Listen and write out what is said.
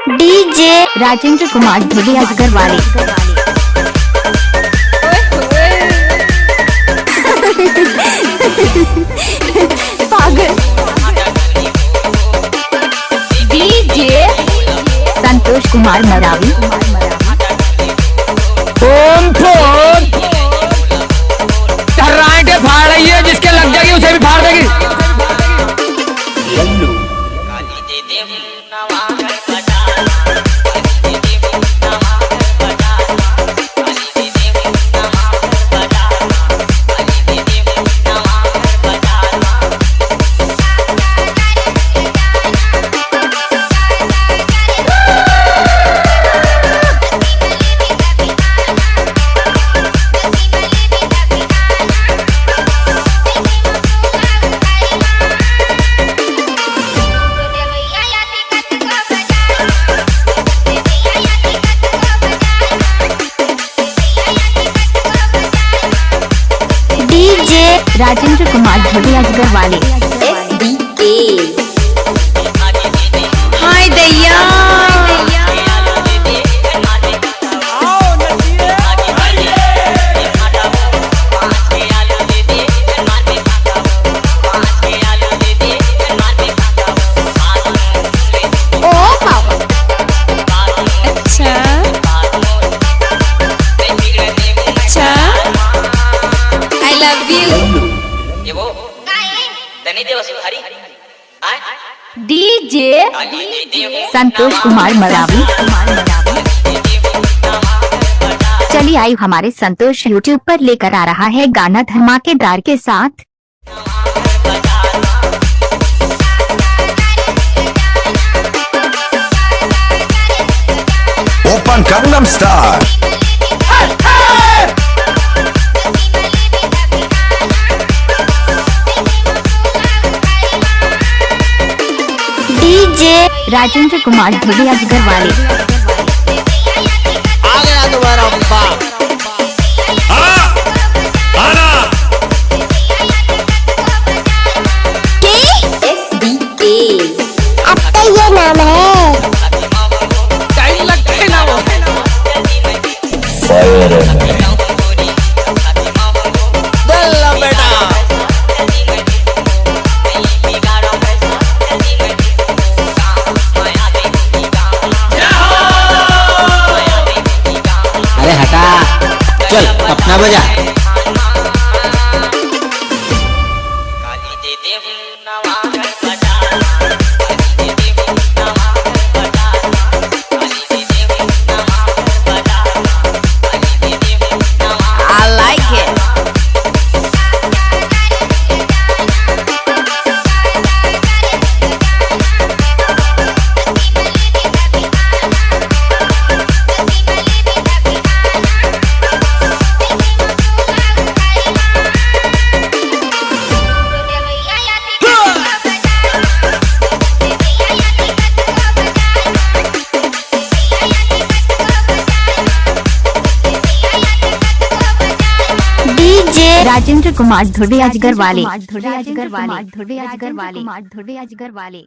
DJ Rajendra Kumar ध्रुवी अजगर वाले। पागल। डीजे संतोष कुमार मरावी। ओम फोन टर्राइटे फाड़ रही है, जिसके लग जाएगी उसे भी फाड़ देगी। राजेंद्र कुमार ध्रुवी अजगर वाले। हाय दैया डीजे संतोष कुमार मरावी। चलिए आई हमारे संतोष यूट्यूब पर लेकर आ रहा है गाना धमाकेदार के साथ। Open gangnam style। DJ Rajendra Kumar ध्रुवी अजगर वाले। आ गया तुम्हारा अब्बा। अब तो ये नाम है। टाइम लगता है ना वो। दल्ला बेटा। अरे हटा, चल अपना बजा। राजेंद्र कुमार ध्रुवी अजगर वाले।